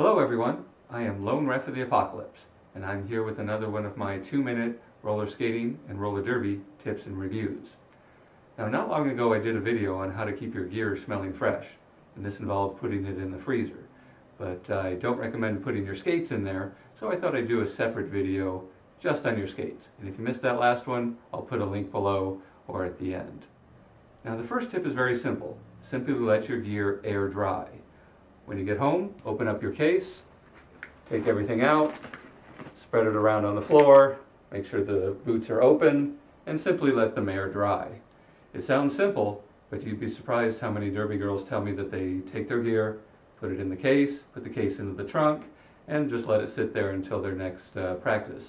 Hello everyone, I am Lone Ref of the Apocalypse, and I'm here with another one of my 2-minute roller skating and roller derby tips and reviews. Now, not long ago I did a video on how to keep your gear smelling fresh, and this involved putting it in the freezer. But I don't recommend putting your skates in there, so I thought I'd do a separate video just on your skates. And if you missed that last one, I'll put a link below or at the end. Now, the first tip is very simple. Simply let your gear air dry. When you get home, open up your case, take everything out, spread it around on the floor, make sure the boots are open, and simply let them air dry. It sounds simple, but you'd be surprised how many derby girls tell me that they take their gear, put it in the case, put the case into the trunk, and just let it sit there until their next practice.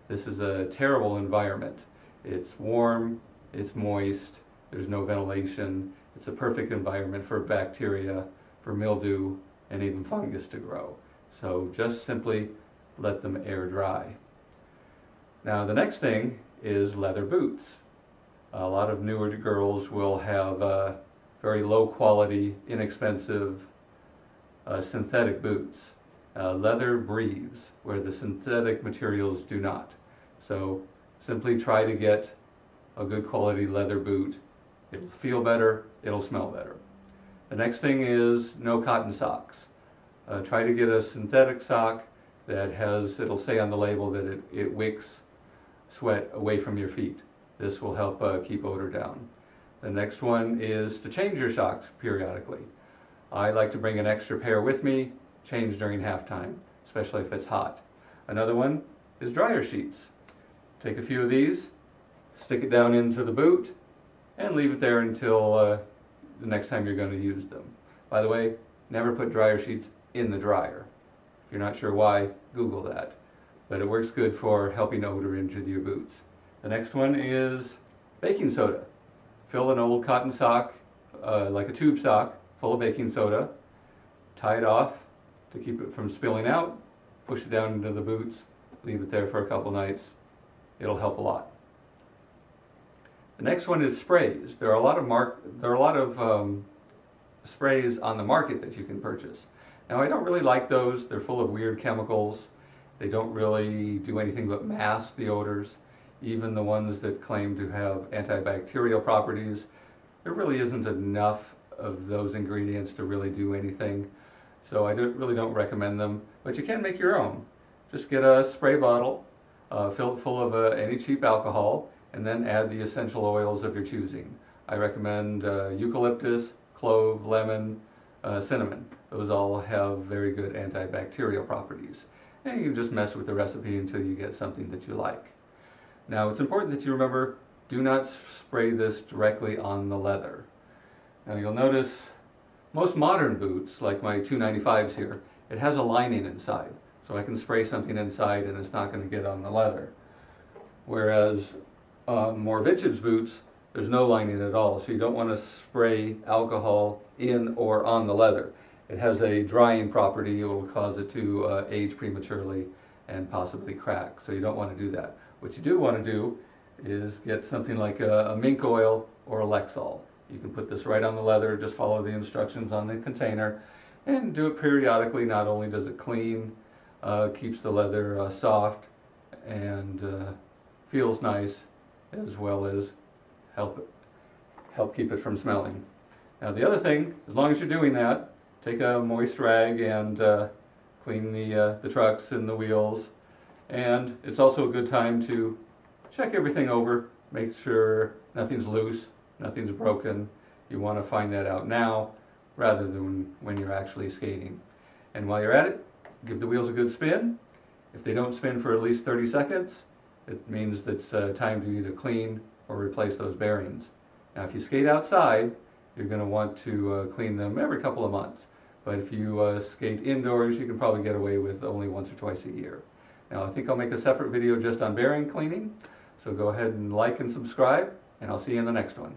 This is a terrible environment. It's warm, it's moist, there's no ventilation. It's a perfect environment for bacteria, for mildew, and even fungus to grow. So just simply let them air dry. Now the next thing is leather boots. A lot of newer girls will have very low quality, inexpensive synthetic boots. Leather breathes where the synthetic materials do not. So simply try to get a good quality leather boot. It'll feel better, it'll smell better. The next thing is no cotton socks. Try to get a synthetic sock that has, it'll say on the label that it wicks sweat away from your feet. This will help keep odor down. The next one is to change your socks periodically. I like to bring an extra pair with me, change during halftime, especially if it's hot. Another one is dryer sheets. Take a few of these, stick it down into the boot, and leave it there until the next time you're going to use them. By the way, never put dryer sheets in the dryer. If you're not sure why, Google that. But it works good for helping odor into your boots. The next one is baking soda. Fill an old cotton sock, like a tube sock, full of baking soda. Tie it off to keep it from spilling out. Push it down into the boots. Leave it there for a couple nights. It'll help a lot. The next one is sprays. There are a lot of sprays on the market that you can purchase. Now, I don't really like those. They're full of weird chemicals. They don't really do anything but mask the odors. Even the ones that claim to have antibacterial properties, there really isn't enough of those ingredients to really do anything. So I really don't recommend them, but you can make your own. Just get a spray bottle, fill it full of any cheap alcohol, and then add the essential oils of your choosing. I recommend eucalyptus, clove, lemon, cinnamon. Those all have very good antibacterial properties. And you can just mess with the recipe until you get something that you like. Now, it's important that you remember, do not spray this directly on the leather. Now, you'll notice most modern boots, like my 295s here, it has a lining inside. So I can spray something inside and it's not going to get on the leather. Whereas more vintage boots, there's no lining at all, so you don't want to spray alcohol in or on the leather. It has a drying property. It will cause it to age prematurely and possibly crack, so you don't want to do that. What you do want to do is get something like a Mink Oil or a Lexol. You can put this right on the leather, just follow the instructions on the container, and do it periodically. Not only does it clean, keeps the leather soft and feels nice, as well as help keep it from smelling. Now, the other thing, as long as you're doing that, take a moist rag and clean the trucks and the wheels. And it's also a good time to check everything over, make sure nothing's loose, nothing's broken. You want to find that out now rather than when you're actually skating. And while you're at it, give the wheels a good spin. If they don't spin for at least 30 seconds, it means that it's time to either clean or replace those bearings. Now, if you skate outside, you're going to want to clean them every couple of months. But if you skate indoors, you can probably get away with only once or twice a year. Now, I think I'll make a separate video just on bearing cleaning. So go ahead and like and subscribe, and I'll see you in the next one.